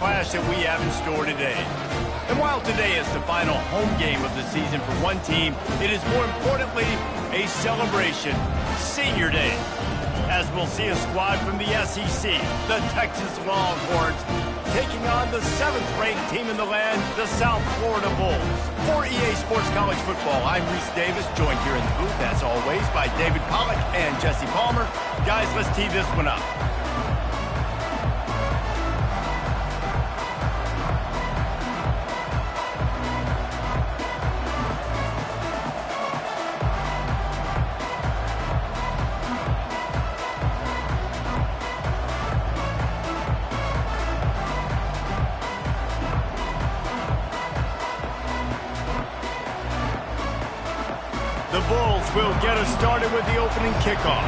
clash that we have in store today. And while today is the final home game of the season for one team, it is more importantly a celebration, Senior Day. As we'll see a squad from the SEC, the Texas Longhorns, taking on the 7th-ranked team in the land, the South Florida Bulls. For EA Sports College Football, I'm Reese Davis, joined here in the booth, as always, by David Pollack and Jesse Palmer. Guys, let's tee this one up. The Bulls will get us started with the opening kickoff.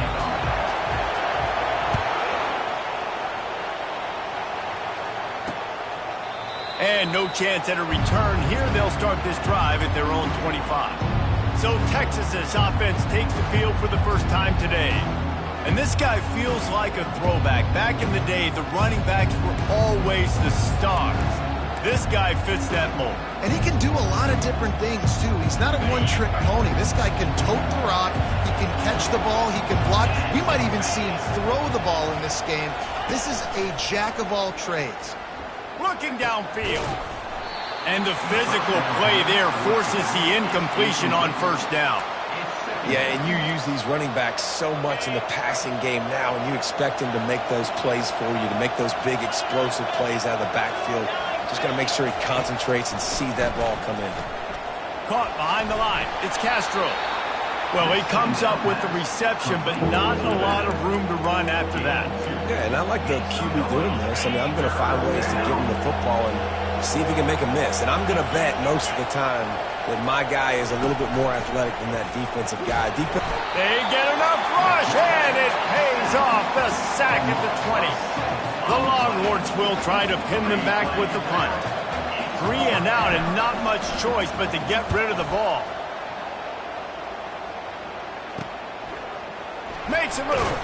And no chance at a return here. They'll start this drive at their own 25. So Texas's offense takes the field for the first time today. And this guy feels like a throwback. Back in the day, the running backs were always the stars. This guy fits that mold. And he can do a lot of different things, too. He's not a one-trick pony. This guy can tote the rock. He can catch the ball. He can block. We might even see him throw the ball in this game. This is a jack of all trades. Looking downfield. And the physical play there forces the incompletion on first down. Yeah, and you use these running backs so much in the passing game now, and you expect them to make those plays for you, to make those big explosive plays out of the backfield. Just got to make sure he concentrates and see that ball come in. Caught behind the line. It's Castro. Well, he comes up with the reception, but not a lot of room to run after that. Yeah, and I like the QB doing this. I mean, I'm going to find ways to give him the football and see if he can make a miss. And I'm going to bet most of the time that my guy is a little bit more athletic than that defensive guy. They get enough rush, and it pays off. The sack at the 20. The Longhorns will try to pin them back with the punt. 3 and out, and not much choice but to get rid of the ball. Makes a move.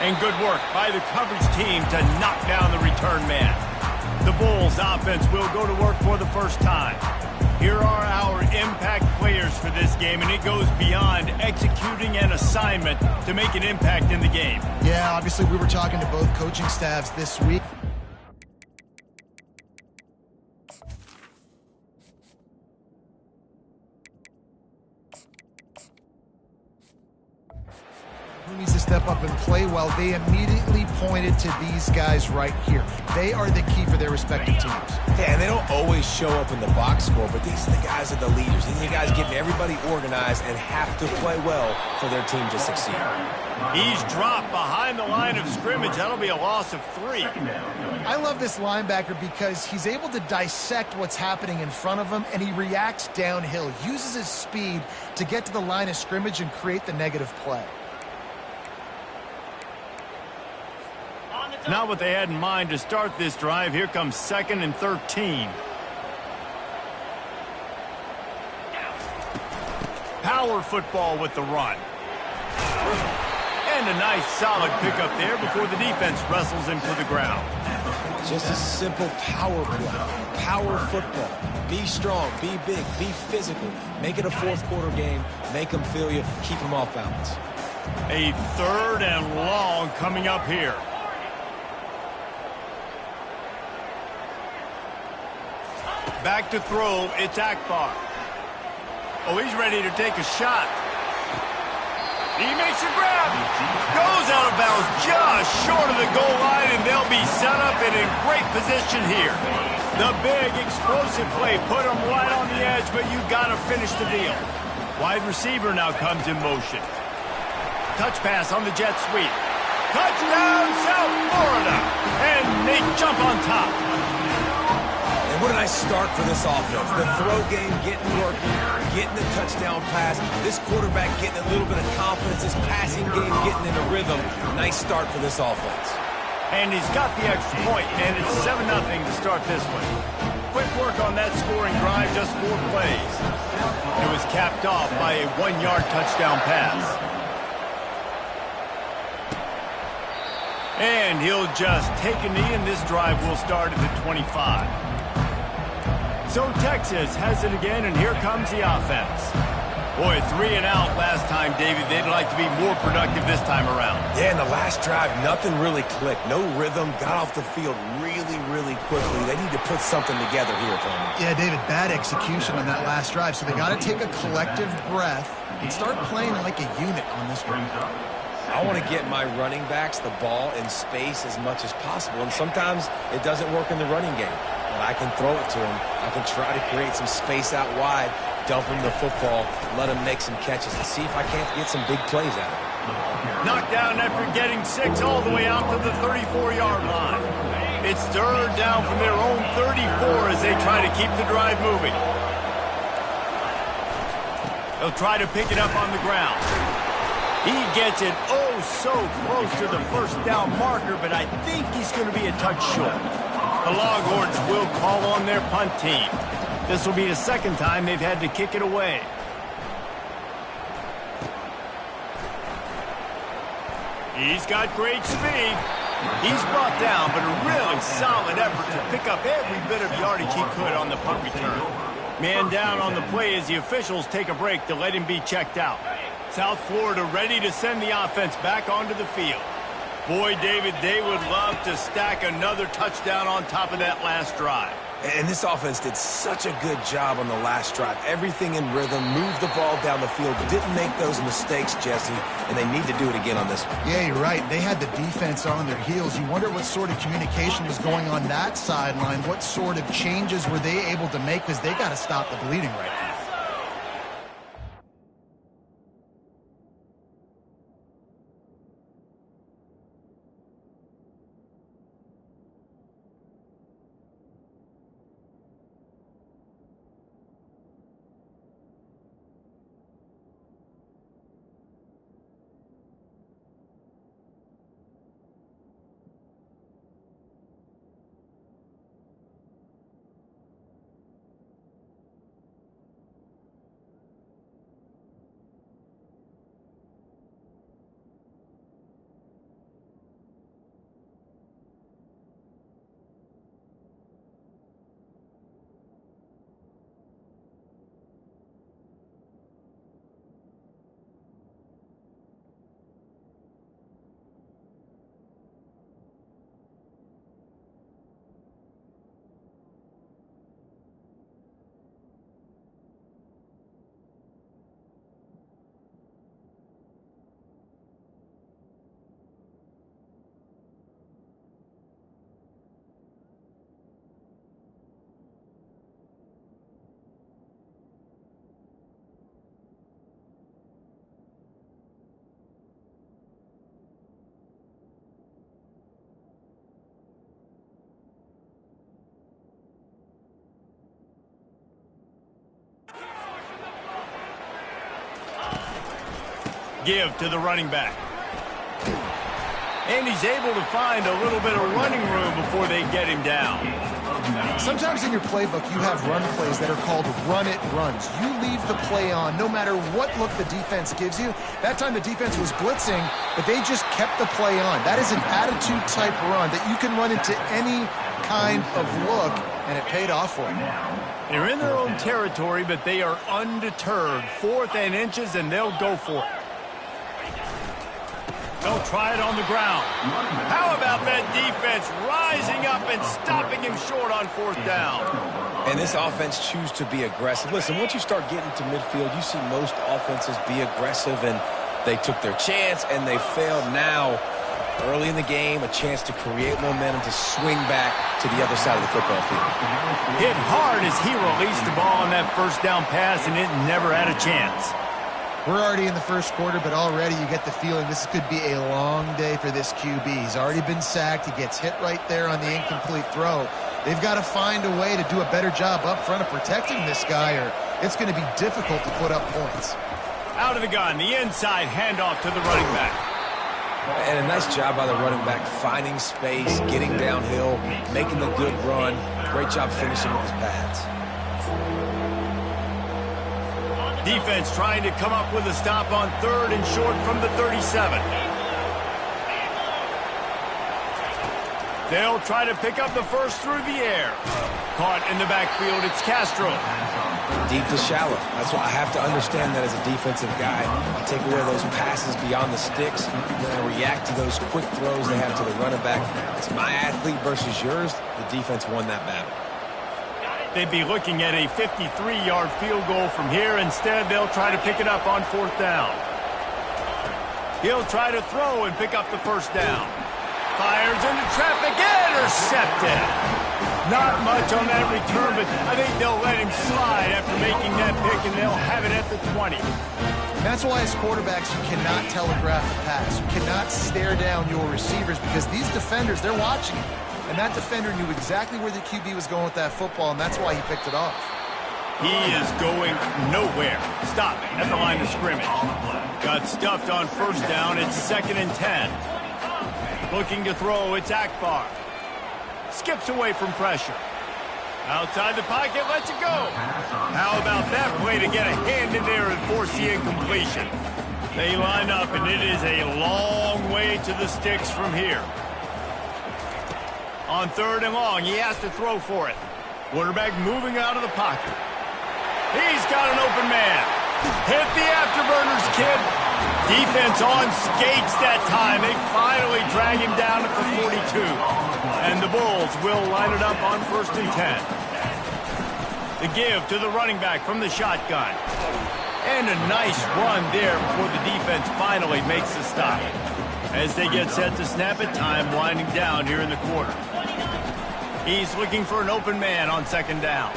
And good work by the coverage team to knock down the return man. The Bulls offense will go to work for the first time. Here are our impact players for this game, and it goes beyond executing an assignment to make an impact in the game. Yeah, obviously we were talking to both coaching staffs this week. Who needs to step up and play well? They immediately pointed to these guys right here. They are the key for their respective teams. Yeah, and they don't always show up in the box score, but these are the guys that are the leaders. These are the guys getting everybody organized and have to play well for their team to succeed. He's dropped behind the line of scrimmage. That'll be a loss of 3. I love this linebacker because he's able to dissect what's happening in front of him, and he reacts downhill, uses his speed to get to the line of scrimmage and create the negative play. Not what they had in mind to start this drive. Here comes 2nd and 13. Power football with the run. And a nice solid pickup there before the defense wrestles him to the ground. Just a simple power play. Power football. Be strong, be big, be physical. Make it a fourth-quarter game. Make them feel you. Keep them off balance. A 3rd and long coming up here. Back to throw, it's Akbar. Oh, he's ready to take a shot. He makes a grab. Goes out of bounds just short of the goal line, and they'll be set up and in great position here. The big explosive play put them right on the edge, but you got to finish the deal. Wide receiver now comes in motion. Touch pass on the jet sweep. Touchdown, South Florida. And they jump on top. And what a nice start for this offense. The throw game getting working, getting the touchdown pass. This quarterback getting a little bit of confidence. This passing game getting in a rhythm. Nice start for this offense. And he's got the extra point, and it's 7-0 to start this one. Quick work on that scoring drive, just 4 plays. It was capped off by a 1-yard touchdown pass. And he'll just take a knee, and this drive will start at the 25. So Texas has it again, and here comes the offense. Boy, 3 and out last time, David. They'd like to be more productive this time around. Yeah, in the last drive, nothing really clicked. No rhythm, got off the field really quickly. They need to put something together here, Tony. Yeah, David, bad execution on that last drive, so they got to take a collective breath and start playing like a unit on this one. I want to get my running backs the ball in space as much as possible, and sometimes it doesn't work in the running game. But I can throw it to him. I can try to create some space out wide, dump him the football, let him make some catches, and see if I can't get some big plays out of it. Knocked down after getting 6 all the way out to the 34-yard line. It's third down from their own 34 as they try to keep the drive moving. They'll try to pick it up on the ground. He gets it oh so close to the first down marker, but I think he's going to be a touch short. The Longhorns will call on their punt team. This will be the second time they've had to kick it away. He's got great speed. He's brought down, but a really solid effort to pick up every bit of yardage he could on the punt return. Man down on the play as the officials take a break to let him be checked out. South Florida ready to send the offense back onto the field. Boy, David, they would love to stack another touchdown on top of that last drive. And this offense did such a good job on the last drive. Everything in rhythm, moved the ball down the field, didn't make those mistakes, Jesse, and they need to do it again on this one. Yeah, you're right. They had the defense on their heels. You wonder what sort of communication was going on that sideline. What sort of changes were they able to make, because they got to stop the bleeding right now. Give to the running back. And he's able to find a little bit of running room before they get him down. Sometimes in your playbook, you have run plays that are called run-it runs. You leave the play on no matter what look the defense gives you. That time the defense was blitzing, but they just kept the play on. That is an attitude-type run that you can run into any kind of look, and it paid off for them. They're in their own territory, but they are undeterred. 4th and inches, and they'll go for it. They'll try it on the ground. How about that defense rising up and stopping him short on 4th down? And this offense choose to be aggressive. Listen, once you start getting to midfield, you see most offenses be aggressive, and they took their chance, and they failed. Now, early in the game, a chance to create momentum, to swing back to the other side of the football field. Hit hard as he released the ball on that 1st down pass, and it never had a chance. We're already in the first quarter, but already you get the feeling this could be a long day for this QB. He's already been sacked. He gets hit right there on the incomplete throw. They've got to find a way to do a better job up front of protecting this guy, or it's going to be difficult to put up points. Out of the gun, the inside handoff to the running back. And a nice job by the running back, finding space, getting downhill, making the good run. Great job finishing with his pads. Defense trying to come up with a stop on 3rd and short from the 37. They'll try to pick up the first through the air. Caught in the backfield, it's Castro. Deep to shallow. That's why I have to understand that as a defensive guy. I take away those passes beyond the sticks, and then I react to those quick throws they have to the running back. It's my athlete versus yours. The defense won that battle. They'd be looking at a 53-yard field goal from here. Instead, they'll try to pick it up on 4th down. He'll try to throw and pick up the first down. Fires into traffic, intercepted. Not much on that return, but I think they'll let him slide after making that pick, and they'll have it at the 20. That's why as quarterbacks, you cannot telegraph a pass. You cannot stare down your receivers because these defenders, they're watching you. And that defender knew exactly where the QB was going with that football, and that's why he picked it off. He is going nowhere. Stop at the line of scrimmage. Got stuffed on 1st down. It's 2nd and 10. Looking to throw, it's Akbar. Skips away from pressure. Outside the pocket, lets it go. How about that play to get a hand in there and force the incompletion? They line up, and it is a long way to the sticks from here. On 3rd and long, he has to throw for it. Quarterback moving out of the pocket. He's got an open man. Hit the afterburners, kid. Defense on skates that time. They finally drag him down at the 42. And the Bulls will line it up on 1st and 10. The give to the running back from the shotgun. And a nice run there before the defense finally makes the stop. As they get set to snap it, time winding down here in the quarter. He's looking for an open man on 2nd down.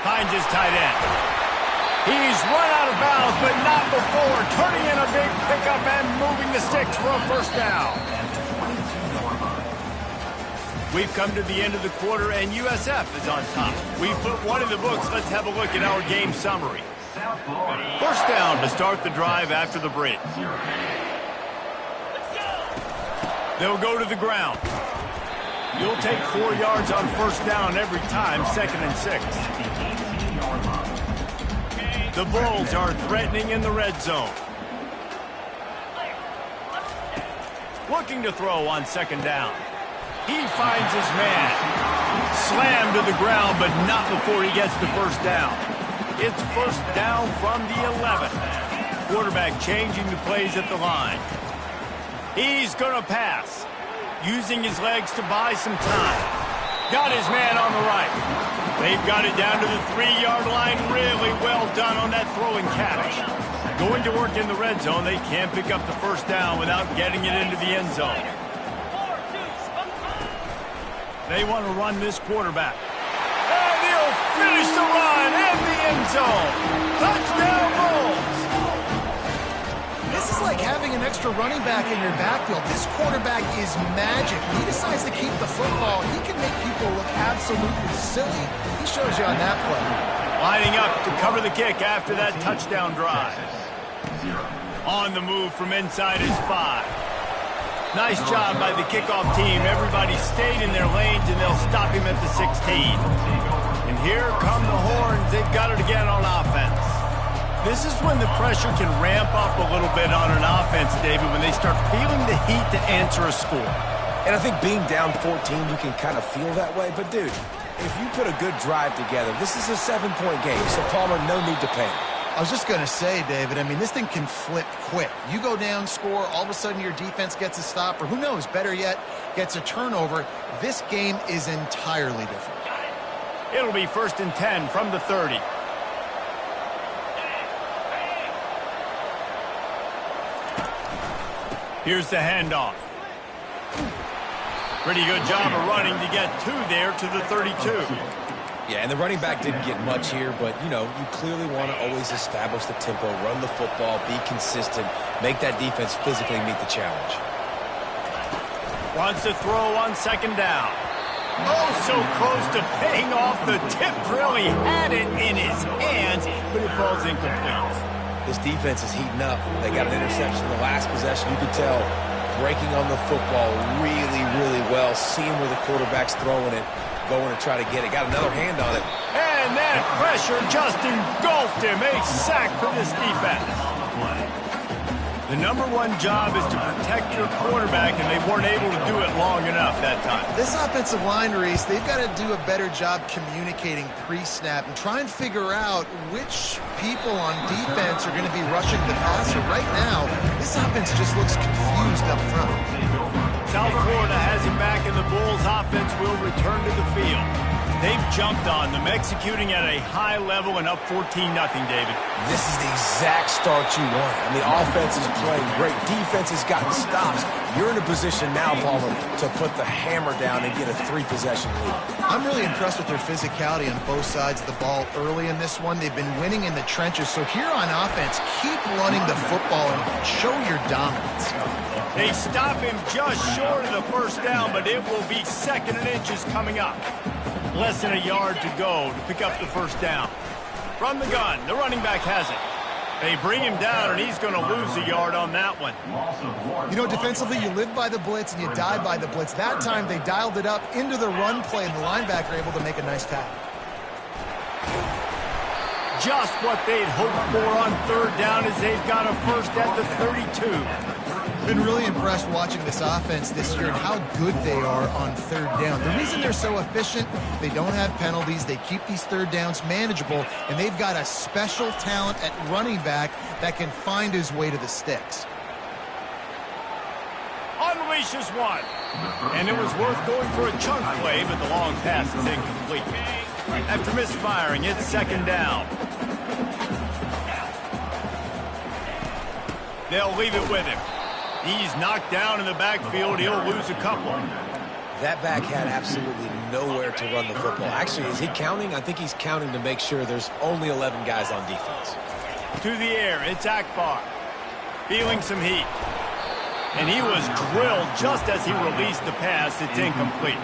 Finds his tight end. He's run out of bounds, but not before turning in a big pickup and moving the sticks for a 1st down. We've come to the end of the quarter, and USF is on top. We've put one in the books. Let's have a look at our game summary. 1st down to start the drive after the break. They'll go to the ground. You'll take 4 yards on 1st down every time, 2nd and 6. The Bulls are threatening in the red zone. Looking to throw on 2nd down. He finds his man. Slammed to the ground, but not before he gets the 1st down. It's 1st down from the 11. Quarterback changing the plays at the line. He's going to pass, using his legs to buy some time. Got his man on the right. They've got it down to the 3-yard line. Really well done on that throw and catch. Going to work in the red zone. They can't pick up the 1st down without getting it into the end zone. They want to run this quarterback. And he'll finish the run in the end zone. Touchdown, Bulls! This is like having an extra running back in your backfield. This quarterback is magic. He decides to keep the football. He can make people look absolutely silly. He shows you on that play. Lining up to cover the kick after that touchdown drive. On the move from inside his 5. Nice job by the kickoff team. Everybody stayed in their lanes, and they'll stop him at the 16. And here come the horns. They've got it again on offense. This is when the pressure can ramp up a little bit on an offense, David, when they start feeling the heat to answer a score. And I think being down 14, you can kind of feel that way. But, dude, if you put a good drive together, this is a 7-point game. So, Palmer, no need to panic. I was just going to say, David, I mean, this thing can flip quick. You go down, score, all of a sudden your defense gets a stop, or who knows, better yet, gets a turnover. This game is entirely different. It'll be 1st and 10 from the 30. Here's the handoff. Pretty good job of running to get 2 there to the 32. Yeah, and the running back didn't get much here, but, you know, you clearly want to always establish the tempo, run the football, be consistent, make that defense physically meet the challenge. Wants to throw on 2nd down. Oh, so close to paying off the tip drill. He had it in his hands, but it falls incomplete. This defense is heating up. They got an interception in the last possession. You could tell breaking on the football really, really well, seeing where the quarterback's throwing it, going to try to get it. Got another hand on it. And that pressure just engulfed him. A sack for this defense. The #1 job is to protect your quarterback, and they weren't able to do it long enough that time. This offensive line, Reese, they've got to do a better job communicating pre-snap and try and figure out which people on defense are going to be rushing the passer. Right now, this offense just looks confused up front. South Florida has it back, and the Bulls offense will return to the field. They've jumped on them, executing at a high level and up 14-0, David. This is the exact start you want. I mean, offense is playing great. Defense has gotten stops. You're in a position now, Palmer, to put the hammer down and get a 3-possession lead. I'm really impressed with their physicality on both sides of the ball early in this one. They've been winning in the trenches. So here on offense, keep running the football and show your dominance. They stop him just short of the first down, but it will be 2nd and inches coming up. Less than a yard to go to pick up the first down. From the gun, the running back has it. They bring him down, and he's going to lose a yard on that one. You know, defensively, you live by the blitz and you die by the blitz. That time, they dialed it up into the run play, and the linebacker able to make a nice tackle. Just what they'd hoped for on 3rd down as they've got a first at the 32. Been really impressed watching this offense this year and how good they are on 3rd down. The reason they're so efficient, they don't have penalties, they keep these 3rd downs manageable, and they've got a special talent at running back that can find his way to the sticks. Unleashes one. And it was worth going for a chunk play, but the long pass is incomplete. After misfiring, it's 2nd down. They'll leave it with him. He's knocked down in the backfield. He'll lose a couple. That back had absolutely nowhere to run the football. Actually, is he counting? I think he's counting to make sure there's only 11 guys on defense. To the air, it's Akbar. Feeling some heat. And he was drilled just as he released the pass. It's incomplete.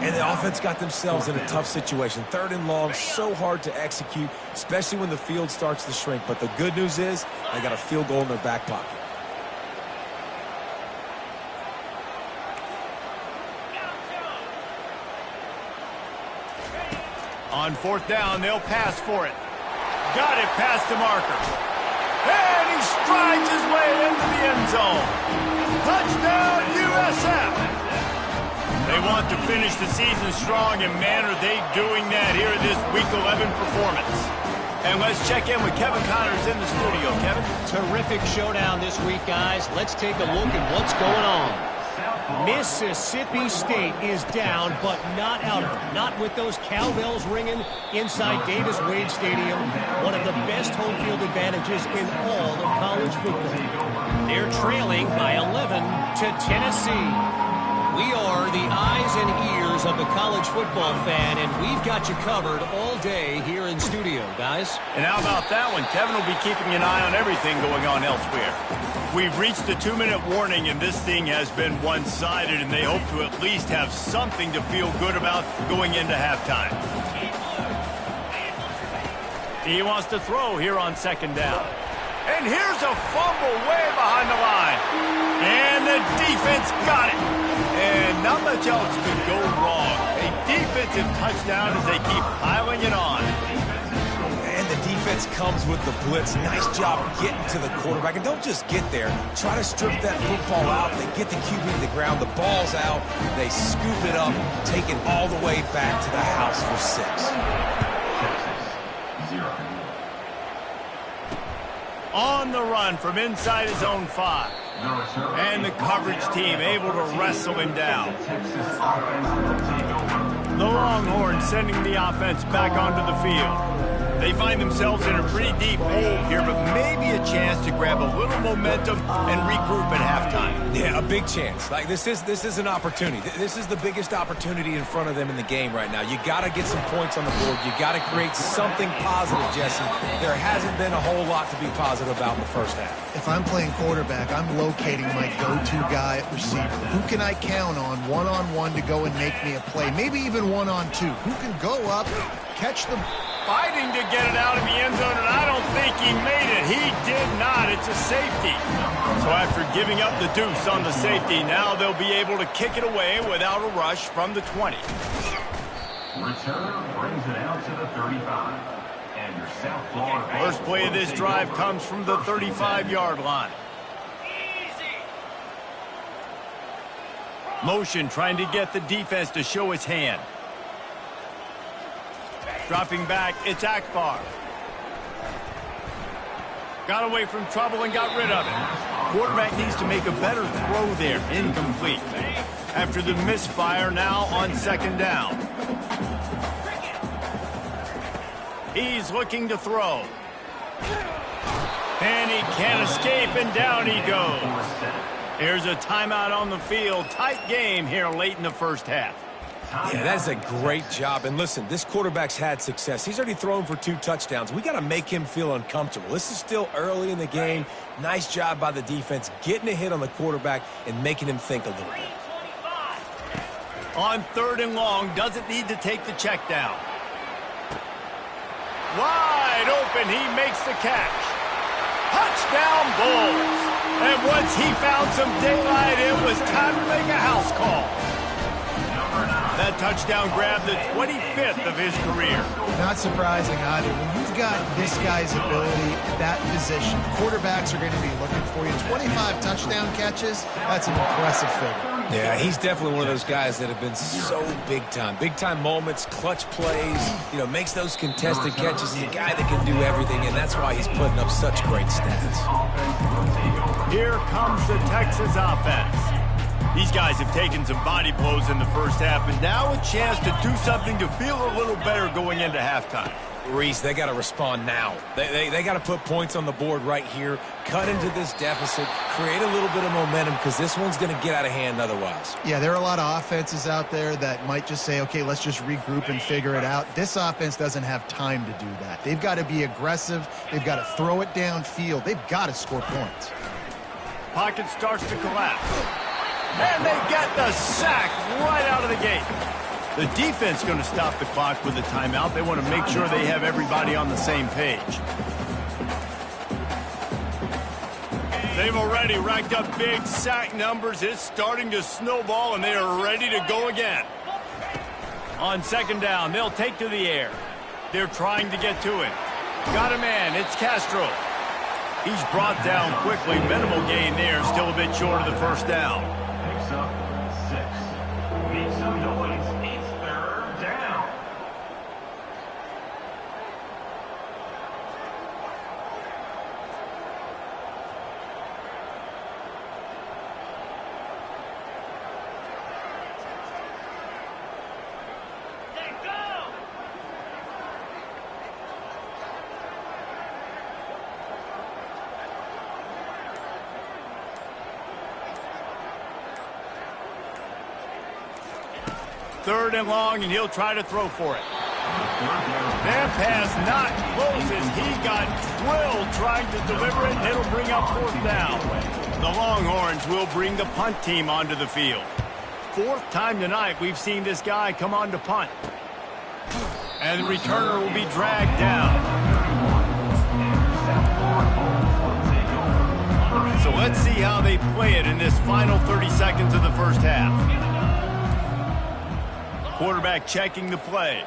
And the offense got themselves in a tough situation. 3rd and long, so hard to execute, especially when the field starts to shrink. But the good news is they got a field goal in their back pocket. On 4th down, they'll pass for it. Got it past the marker. And he strides his way into the end zone. Touchdown, USF! They want to finish the season strong, and man, are they doing that here in this Week 11 performance. And let's check in with Kevin Connors in the studio. Kevin? Terrific showdown this week, guys. Let's take a look at what's going on. Mississippi State is down, but not out of it. Not with those cowbells ringing inside Davis-Wade Stadium, one of the best home field advantages in all of college football. They're trailing by 11 to Tennessee. We are the eyes and ears of the college football fan, and we've got you covered all day here in studio, guys. And how about that one? Kevin will be keeping an eye on everything going on elsewhere. We've reached the 2-minute warning, and this thing has been one-sided, and they hope to at least have something to feel good about going into halftime. He wants to throw here on 2nd down. And here's a fumble way behind the line. And the defense got it. And not much else could go wrong. A defensive touchdown as they keep piling it on. And the defense comes with the blitz. Nice job getting to the quarterback. And don't just get there. Try to strip that football out. They get the QB to the ground. The ball's out. They scoop it up, take it all the way back to the house for 6. On the run from inside his own 5. And the coverage team able to wrestle him down. The Longhorns sending the offense back onto the field. They find themselves in a pretty deep hole here, but maybe a chance to grab a little momentum and regroup at halftime. Yeah, a big chance. Like this is an opportunity. This is the biggest opportunity in front of them in the game right now. You got to get some points on the board. You got to create something positive, Jesse. There hasn't been a whole lot to be positive about in the first half. If I'm playing quarterback, I'm locating my go-to guy at receiver. Who can I count on one-on-one to go and make me a play? Maybe even one-on-two. Who can go up, catch the... Fighting to get it out of the end zone, and I don't think he made it. He did not. It's a safety. So after giving up the deuce on the safety, now they'll be able to kick it away without a rush from the 20. Returner brings it out to the 35. And your South Florida First play of this drive comes from the 35-yard line. Motion trying to get the defense to show his hand. Dropping back, it's Akbar. Got away from trouble and got rid of it. Quarterback needs to make a better throw there. Incomplete. After the misfire, now on second down. He's looking to throw. And he can't escape, and down he goes. Here's a timeout on the field. Tight game here late in the first half. Yeah, that's a great job. And listen, this quarterback's had success. He's already thrown for 2 touchdowns. We got to make him feel uncomfortable. This is still early in the game. Nice job by the defense, getting a hit on the quarterback and making him think a little bit. On 3rd and long, doesn't need to take the check down. Wide open, he makes the catch. Touchdown Bulls. And once he found some daylight, it was time to make a house call. That touchdown grabbed the 25th of his career. Not surprising either. When you've got this guy's ability at that position, quarterbacks are going to be looking for you. 25 touchdown catches, that's an impressive figure. Yeah, he's definitely one of those guys that have been so big time. Big time moments, clutch plays, makes those contested catches. He's a guy that can do everything, and that's why he's putting up such great stats. Here comes the Texas offense. These guys have taken some body blows in the first half, and now a chance to do something to feel a little better going into halftime. Reese, they got to respond now. They got to put points on the board right here, cut into this deficit, create a little bit of momentum, because this one's going to get out of hand otherwise. Yeah, there are a lot of offenses out there that might just say, okay, let's just regroup and figure it out. This offense doesn't have time to do that. They've got to be aggressive. They've got to throw it downfield. They've got to score points. Pocket starts to collapse. And they get the sack right out of the gate. The defense going to stop the clock with a timeout. They want to make sure they have everybody on the same page. They've already racked up big sack numbers. It's starting to snowball, and they are ready to go again. On 2nd down, they'll take to the air. They're trying to get to him. Got a man. It's Castro. He's brought down quickly. Minimal gain there. Still a bit short of the first down. Picks up 6. Make some noise. It's 3rd down. Third and long, and he'll try to throw for it. That pass not close as he got drilled trying to deliver it, and it'll bring up 4th down. The Longhorns will bring the punt team onto the field. 4th time tonight we've seen this guy come on to punt. And the returner will be dragged down. So let's see how they play it in this final 30 seconds of the first half. Quarterback checking the play.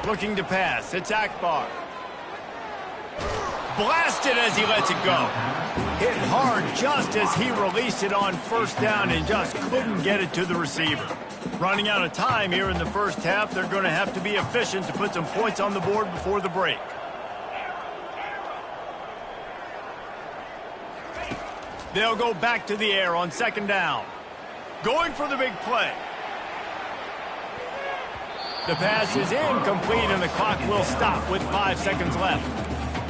Looking to pass. It's Akbar. Blasted as he lets it go. Hit hard just as he released it on 1st down and just couldn't get it to the receiver. Running out of time here in the first half. They're going to have to be efficient to put some points on the board before the break. They'll go back to the air on 2nd down. Going for the big play. The pass is incomplete, and the clock will stop with 5 seconds left.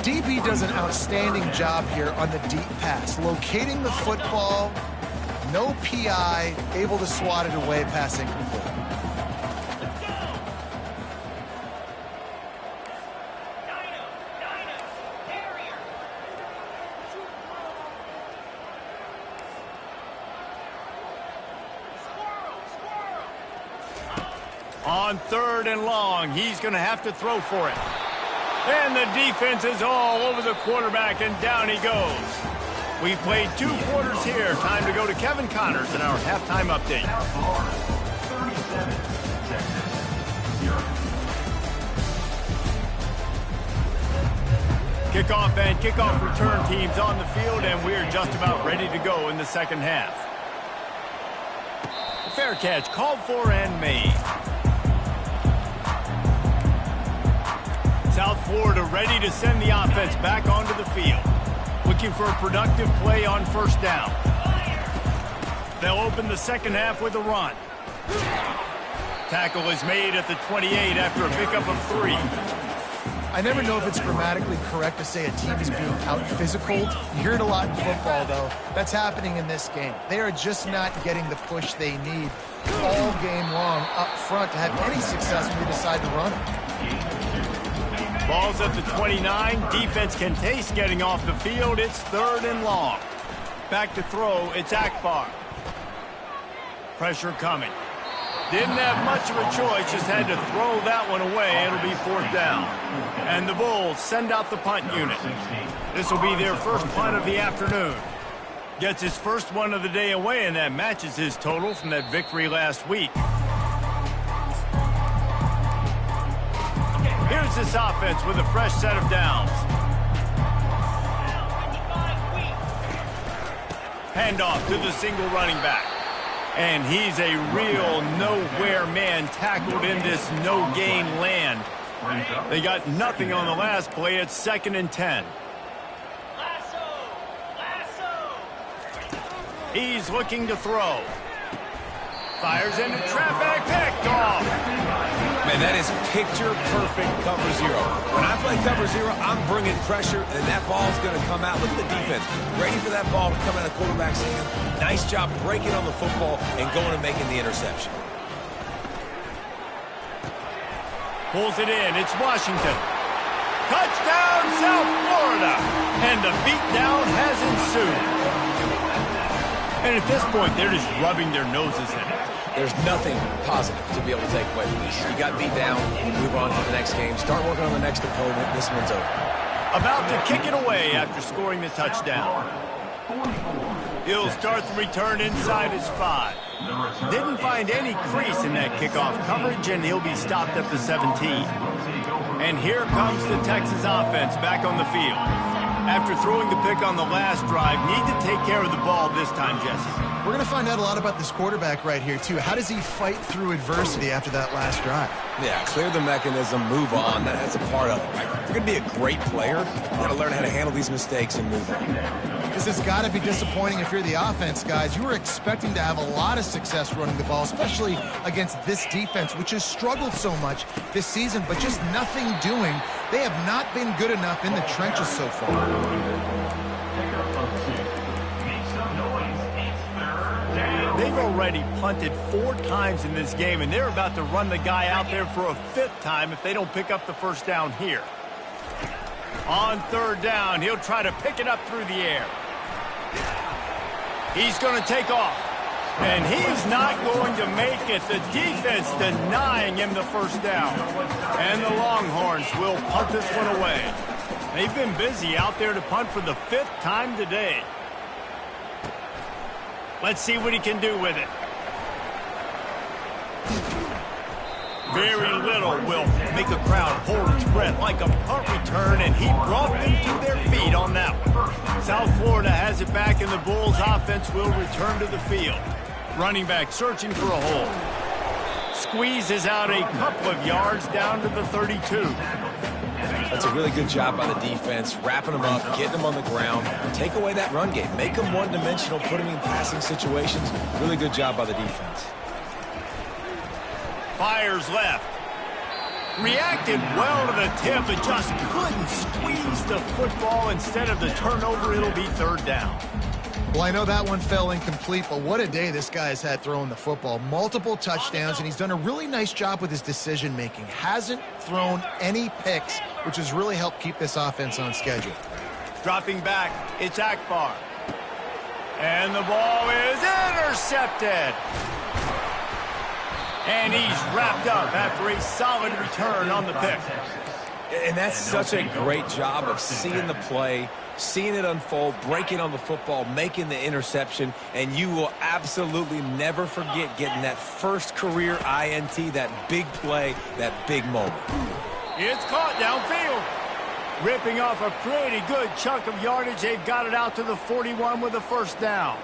DB does an outstanding job here on the deep pass. Locating the football, no PI, able to swat it away, passing complete. On 3rd and long, he's going to have to throw for it. And the defense is all over the quarterback, and down he goes. We've played 2 quarters here. Time to go to Kevin Connors in our halftime update. 37, Texas 0. Kickoff and kickoff return teams on the field, and we're just about ready to go in the second half. Fair catch, called for and made. South Florida ready to send the offense back onto the field. Looking for a productive play on first down. They'll open the second half with a run. Tackle is made at the 28 after a pickup of 3. I never know if it's grammatically correct to say a team is being out-physicaled. You hear it a lot in football, though. That's happening in this game. They are just not getting the push they need all game long up front to have any success when they decide to run it. Ball's at the 29. Defense can taste getting off the field. It's 3rd and long. Back to throw. It's Akbar. Pressure coming. Didn't have much of a choice. Just had to throw that one away. It'll be 4th down. And the Bulls send out the punt unit. This will be their first punt of the afternoon. Gets his first one of the day away, and that matches his total from that victory last week. Here's this offense with a fresh set of downs. Handoff to the single running back. And he's a real nowhere man tackled in this no-gain land. They got nothing on the last play. It's 2nd and 10. He's looking to throw. Fires into traffic, picked off. Man, that is picture-perfect cover 0. When I play cover 0, I'm bringing pressure, and that ball's going to come out. Look at the defense. Ready for that ball to come out of the quarterback's hand. Nice job breaking on the football and going and making the interception. Pulls it in. It's Washington. Touchdown, South Florida. And the beatdown has ensued. And at this point, they're just rubbing their noses in it. There's nothing positive to be able to take away from this. You got beat down, move on to the next game, start working on the next opponent. This one's over. About to kick it away after scoring the touchdown. He'll start the return inside his 5. Didn't find any crease in that kickoff coverage, and he'll be stopped at the 17. And here comes the Texas offense back on the field. After throwing the pick on the last drive, need to take care of the ball this time, Jesse. We're going to find out a lot about this quarterback right here, too. How does he fight through adversity after that last drive? Yeah, clear the mechanism, move on. That's a part of it, right? If you're going to be a great player, you got to learn how to handle these mistakes and move on. This has got to be disappointing if you're the offense, guys. You were expecting to have a lot of success running the ball, especially against this defense, which has struggled so much this season, but just nothing doing. They have not been good enough in the trenches so far. They've already punted 4 times in this game, and they're about to run the guy out there for a 5th time if they don't pick up the first down here. On 3rd down, he'll try to pick it up through the air. He's going to take off, and he's not going to make it. The defense denying him the first down, and the Longhorns will punt this one away. They've been busy out there to punt for the 5th time today. Let's see what he can do with it. Very little will make a crowd hold its breath like a punt return, and he brought them to their feet on that one. South Florida has it back, and the Bulls offense will return to the field. Running back searching for a hole. Squeezes out a couple of yards down to the 32. That's a really good job by the defense, wrapping them up, getting them on the ground. Take away that run game. Make them one-dimensional, put them in passing situations. Really good job by the defense. Fires left. Reacted well to the tip, but just couldn't squeeze the football. Instead of the turnover, it'll be 3rd down. Well, I know that one fell incomplete, but what a day this guy's had throwing the football. Multiple touchdowns, and he's done a really nice job with his decision-making. Hasn't thrown any picks, which has really helped keep this offense on schedule. Dropping back, it's Akbar. And the ball is intercepted. And he's wrapped up after a solid return on the pick. And that's such a great job of seeing the play, seeing it unfold, breaking on the football, making the interception, and you will absolutely never forget getting that first career INT, that big play, that big moment. It's caught downfield. Ripping off a pretty good chunk of yardage. They've got it out to the 41 with a first down.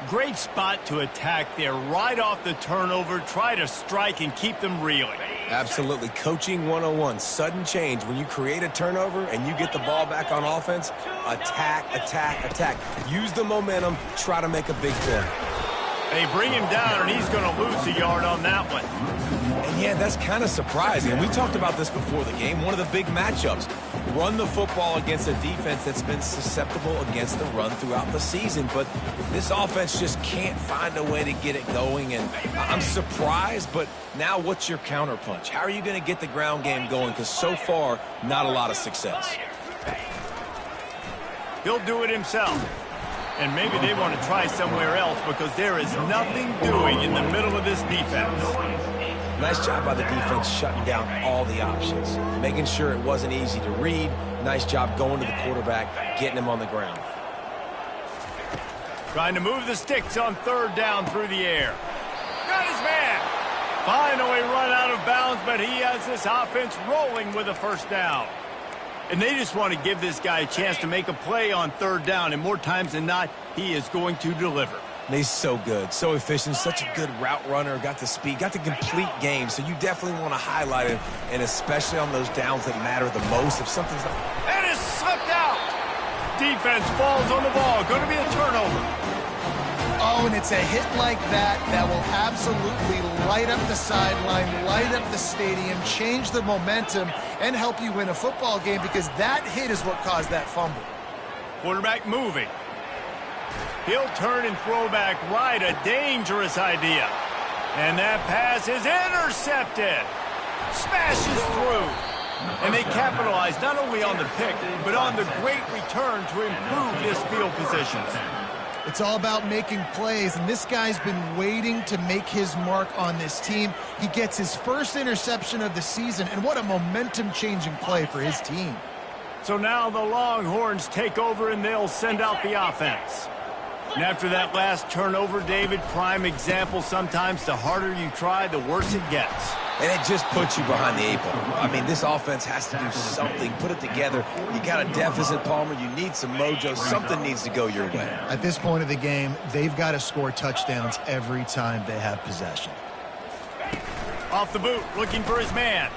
Great spot to attack there, right off the turnover. Try to strike and keep them reeling. Absolutely. Coaching 101. Sudden change. When you create a turnover and you get the ball back on offense, attack, attack, attack. Use the momentum. Try to make a big play. They bring him down, and he's going to lose a yard on that one. And yeah, that's kind of surprising. And we talked about this before the game. One of the big matchups. Run the football against a defense that's been susceptible against the run throughout the season. But this offense just can't find a way to get it going. And I'm surprised, but now what's your counterpunch? How are you going to get the ground game going? Because so far, not a lot of success. He'll do it himself. And maybe they want to try somewhere else because there is nothing doing in the middle of this defense. Nice job by the defense shutting down all the options, making sure it wasn't easy to read. Nice job going to the quarterback, getting him on the ground. Trying to move the sticks on third down through the air. Got his man. Finally run out of bounds, but he has this offense rolling with a first down. And they just want to give this guy a chance to make a play on third down, and more times than not, he is going to deliver. He's so good, so efficient, such a good route runner, got the speed, got the complete game, so you definitely want to highlight him, and especially on those downs that matter the most. If something's not... And it's slipped out! Defense falls on the ball, going to be a turnover. Oh, and it's a hit like that that will absolutely light up the sideline, light up the stadium, change the momentum, and help you win a football game because that hit is what caused that fumble. Quarterback moving. He'll turn and throw back right, a dangerous idea. And that pass is intercepted. Smashes through. And they capitalize not only on the pick, but on the great return to improve this field position. It's all about making plays, and this guy's been waiting to make his mark on this team. He gets his first interception of the season, and what a momentum-changing play for his team. So now the Longhorns take over, and they'll send out the offense. And after that last turnover, David, prime example, sometimes the harder you try, the worse it gets. And it just puts you behind the 8 ball. I mean, this offense has to do something, put it together. You got a deficit, Palmer. You need some mojo. Something needs to go your way. At this point of the game, they've got to score touchdowns every time they have possession. Off the boot, looking for his man.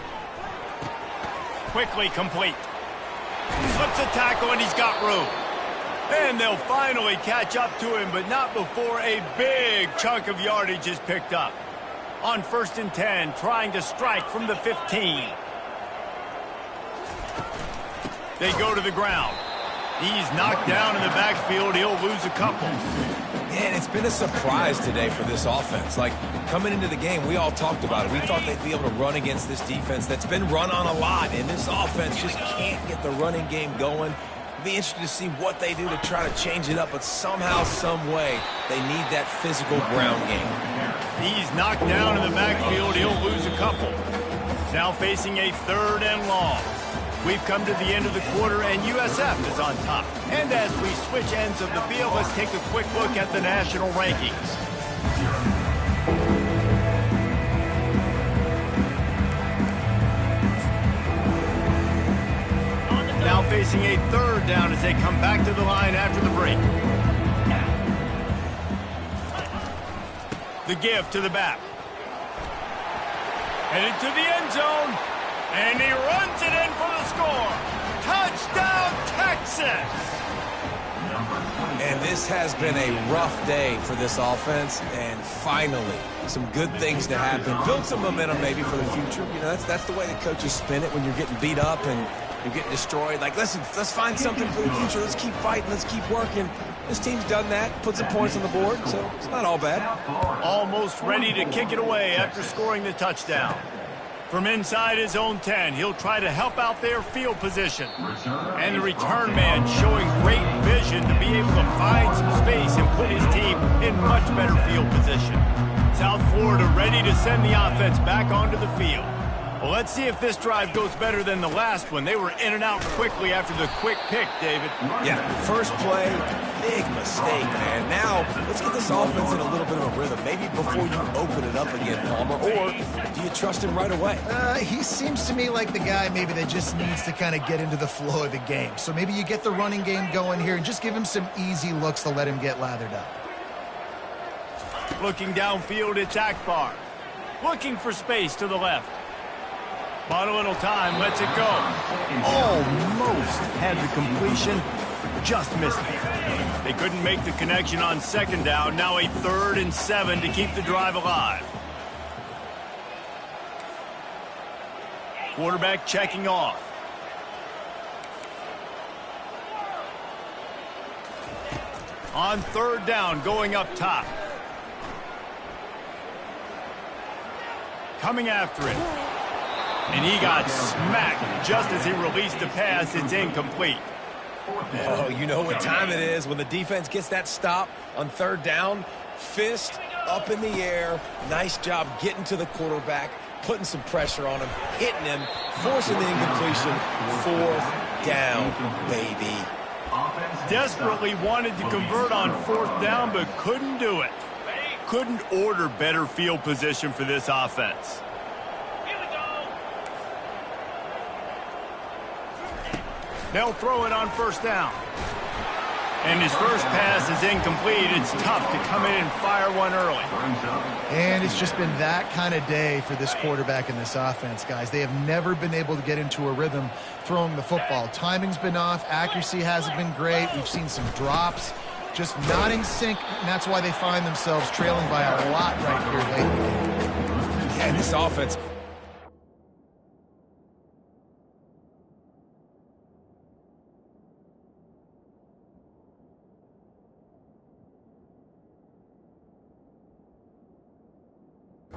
Quickly complete. Slips a tackle, and he's got room. And they'll finally catch up to him, but not before a big chunk of yardage is picked up. On 1st and 10, trying to strike from the 15. They go to the ground. He's knocked down in the backfield. He'll lose a couple. And it's been a surprise today for this offense. Like, coming into the game, we all talked about it. We thought they'd be able to run against this defense that's been run on a lot, and this offense just can't get the running game going. It'll be interesting to see what they do to try to change it up, but somehow, some way, they need that physical ground game. He's knocked down in the backfield. He'll lose a couple. Now facing a 3rd and long. We've come to the end of the quarter, and USF is on top. And as we switch ends of the field, let's take a quick look at the national rankings. Now facing a 3rd down as they come back to the line after the break. The give to the back. Headed to the end zone. And he runs it in for the score. Touchdown, Texas! And this has been a rough day for this offense, and finally, some good things to happen. Build some momentum maybe for the future. You know, that's the way the coaches spin it when you're getting beat up and you're getting destroyed. Like, listen, let's find something for the future. Let's keep fighting. Let's keep working. This team's done that, put some points on the board, so it's not all bad. Almost ready to kick it away after scoring the touchdown. From inside his own 10, he'll try to help out their field position. And the return man showing great vision to be able to find some space and put his team in much better field position. South Florida ready to send the offense back onto the field. Well, let's see if this drive goes better than the last one. They were in and out quickly after the quick pick, David. Yeah, first play, big mistake, man. Now, let's get this offense in a little bit of a rhythm. Maybe before you open it up again, Palmer, or do you trust him right away? He seems to me like the guy maybe that just needs to kind of get into the flow of the game. So maybe you get the running game going here and just give him some easy looks to let him get lathered up. Looking downfield, it's Akbar. Looking for space to the left. Bought a little time, lets it go. Almost had the completion, just missed it. They couldn't make the connection on second down. Now a 3rd and 7 to keep the drive alive. Quarterback checking off. On 3rd down, going up top. Coming after it. And he got smacked just as he released the pass. It's incomplete. Oh, you know what time it is when the defense gets that stop on 3rd down. Fist up in the air. Nice job getting to the quarterback, putting some pressure on him, hitting him, forcing the incompletion. 4th down, baby. Desperately wanted to convert on 4th down, but couldn't do it. Couldn't order better field position for this offense. They'll throw it on 1st down. And his first pass is incomplete. It's tough to come in and fire one early. And it's just been that kind of day for this quarterback and this offense, guys. They have never been able to get into a rhythm throwing the football. Timing's been off. Accuracy hasn't been great. We've seen some drops. Just not in sync, and that's why they find themselves trailing by a lot right here late in the game. Yeah, and this offense...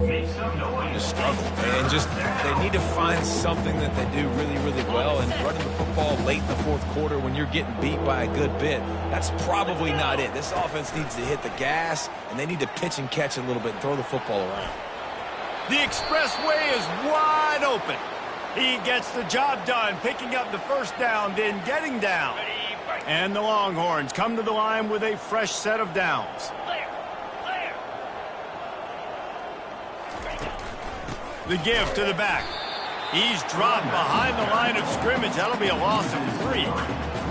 Make some noise. struggle, and just they need to find something that they do really, really well, and running the football late in the 4th quarter when you're getting beat by a good bit, that's probably not it. This offense needs to hit the gas, and they need to pitch and catch a little bit and throw the football around. The expressway is wide open. He gets the job done, picking up the 1st down, then getting down. And the Longhorns come to the line with a fresh set of downs. The give to the back. He's dropped behind the line of scrimmage. That'll be a loss of 3.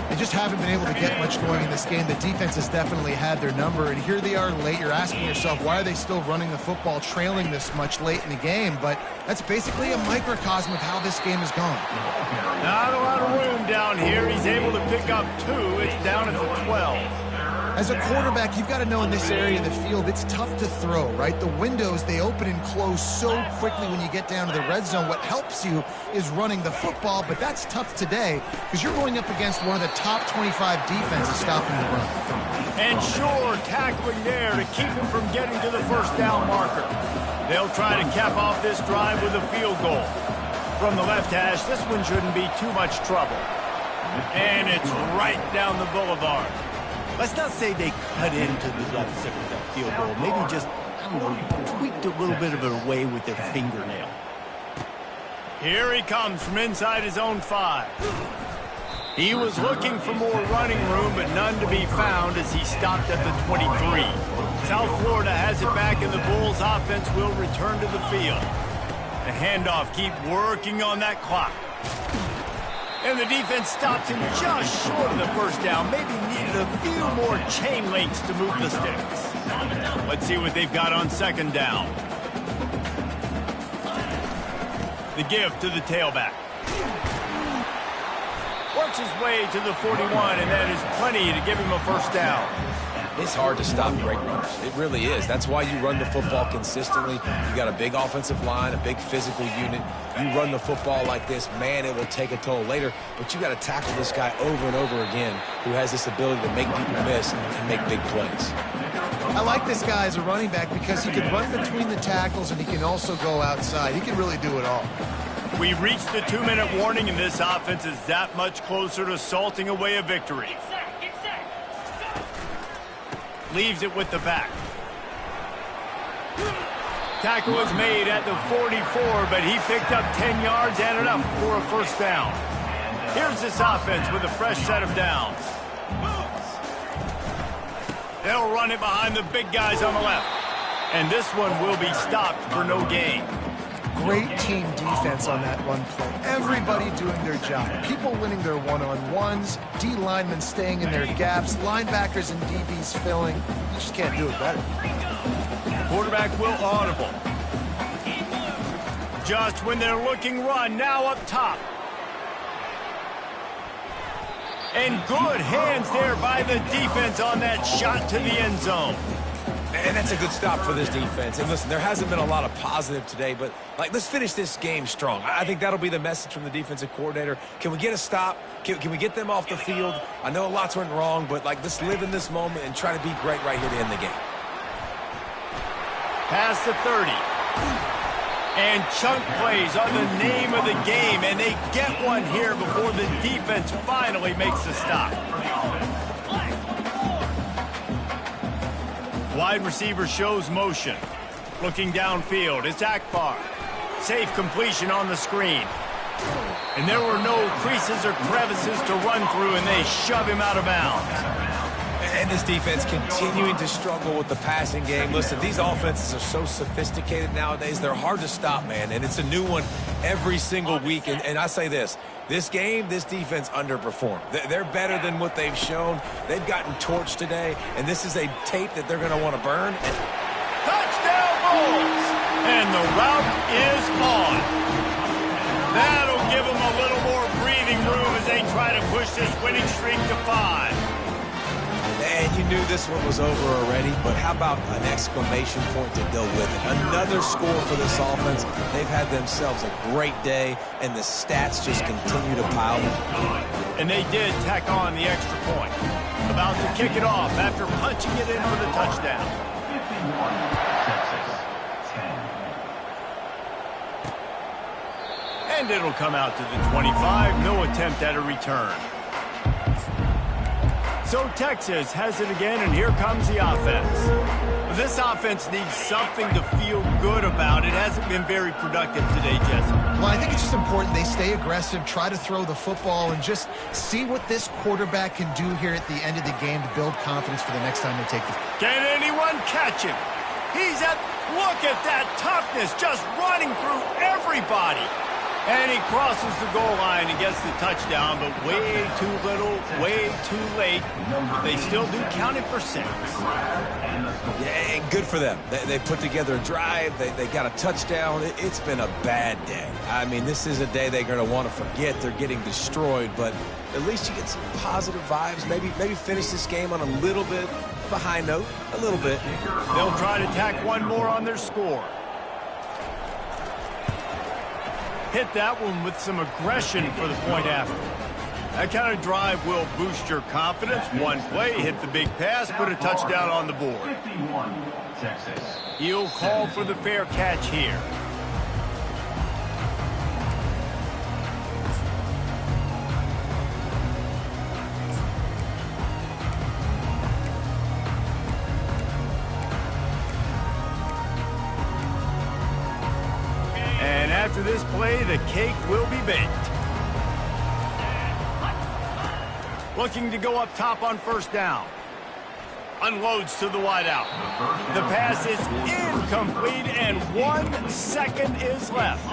They just haven't been able to get much going in this game. The defense has definitely had their number, and here they are late. You're asking yourself, why are they still running the football, trailing this much late in the game? But that's basically a microcosm of how this game has gone. Not a lot of room down here. He's able to pick up 2. It's down at the 12. As a quarterback, you've got to know in this area of the field, it's tough to throw, right? The windows, they open and close so quickly when you get down to the red zone. What helps you is running the football, but that's tough today because you're going up against one of the top 25 defenses stopping the run. And sure, tackling there to keep him from getting to the 1st down marker. They'll try to cap off this drive with a field goal. From the left hash, this one shouldn't be too much trouble. And it's right down the boulevard. Let's not say they cut into the deficit with that field goal. Maybe just, I don't know, tweaked a little bit of it away with their fingernail. Here he comes from inside his own 5. He was looking for more running room, but none to be found as he stopped at the 23. South Florida has it back, and the Bulls offense will return to the field. The handoff, keep working on that clock. And the defense stops him just short of the 1st down. Maybe needed a few more chain links to move the sticks. Let's see what they've got on 2nd down. The give to the tailback. Works his way to the 41, and that is plenty to give him a 1st down. It's hard to stop great runners. It really is. That's why you run the football consistently. You got a big offensive line, a big physical unit. You run the football like this, man, it will take a toll later. But you got to tackle this guy over and over again who has this ability to make people miss and make big plays. I like this guy as a running back because he can run between the tackles and he can also go outside. He can really do it all. We've reached the 2-minute warning, and this offense is that much closer to salting away a victory. Leaves it with the back. Tackle was made at the 44, but he picked up 10 yards and enough for a 1st down. Here's this offense with a fresh set of downs. They'll run it behind the big guys on the left. And this one will be stopped for no gain. Great team defense on that run play. Everybody doing their job. People winning their one-on-ones, D linemen staying in their gaps, linebackers and DBs filling. You just can't do it better. quarterback will audible. Just when they're looking run, now up top. And good hands there by the defense on that shot to the end zone. And that's a good stop for this defense. And listen, there hasn't been a lot of positive today, but let's finish this game strong. I think that'll be the message from the defensive coordinator. Can we get a stop? Can we get them off the field? I know lots went wrong, but let's live in this moment and try to be great right here to end the game. Past the 30. And chunk plays are the name of the game, and they get one here before the defense finally makes the stop. Wide receiver shows motion. Looking downfield, it's Akbar. Safe completion on the screen. And there were no creases or crevices to run through, and they shove him out of bounds. And this defense continuing to struggle with the passing game. Listen, these offenses are so sophisticated nowadays. They're hard to stop, man, and it's a new one every single week. And I say this game, this defense underperformed. They're better than what they've shown. They've gotten torched today, and this is a tape that they're going to want to burn. Touchdown Bulls! And the route is on. That'll give them a little more breathing room as they try to push this winning streak to 5. And you knew this one was over already, but how about an exclamation point to go with it? Another score for this offense. They've had themselves a great day, and the stats just continue to pile them. And they did tack on the extra point. About to kick it off after punching it in for the touchdown. 51, Texas, 10. And it'll come out to the 25. No attempt at a return. So Texas has it again, and here comes the offense. This offense needs something to feel good about. It hasn't been very productive today, Jesse. Well, I think it's just important they stay aggressive, try to throw the football, and just see what this quarterback can do here at the end of the game to build confidence for the next time they take the field. Can anyone catch him? Look at that toughness, just running through everybody. And he crosses the goal line and gets the touchdown, but way too little, way too late. They still do count it for 6. Yeah, and good for them. They put together a drive. They got a touchdown. It's been a bad day. I mean, this is a day they're going to want to forget. They're getting destroyed, but at least you get some positive vibes. Maybe finish this game on a little bit of a high note, a little bit. They'll try to tack one more on their score. Hit that one with some aggression for the point after. That kind of drive will boost your confidence. One play, hit the big pass, put a touchdown on the board. 51, Texas. He'll call for the fair catch here. After this play, the cake will be baked. Looking to go up top on first down. Unloads to the wideout. The pass is incomplete, and 1 second is left.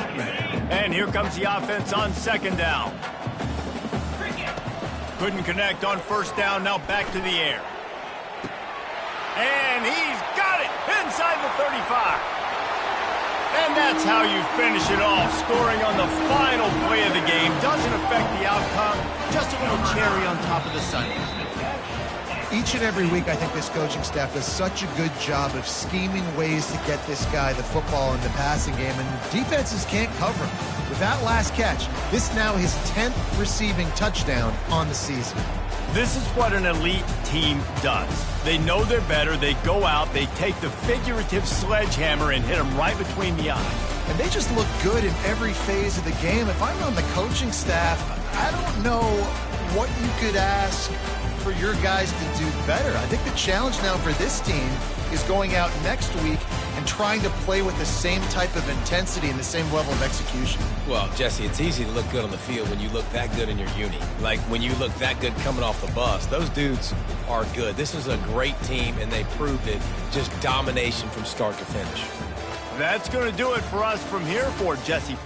And here comes the offense on second down. Couldn't connect on first down, now back to the air. And he's got it inside the 35. And that's how you finish it off, scoring on the final play of the game. Doesn't affect the outcome, just a little cherry on top of the sundae. Each and every week, I think this coaching staff does such a good job of scheming ways to get this guy the football in the passing game, and defenses can't cover him. With that last catch, this now his 10th receiving touchdown on the season. This is what an elite team does. They know they're better. They go out, they take the figurative sledgehammer and hit them right between the eyes. And they just look good in every phase of the game. If I'm on the coaching staff, I don't know what you could ask for your guys to do better. I think the challenge now for this team is going out next week and trying to play with the same type of intensity and the same level of execution. Well, Jesse, it's easy to look good on the field when you look that good in your uni. Like when you look that good coming off the bus. Those dudes are good. This is a great team, and they proved it. Just domination from start to finish. That's going to do it for us from here for Jesse.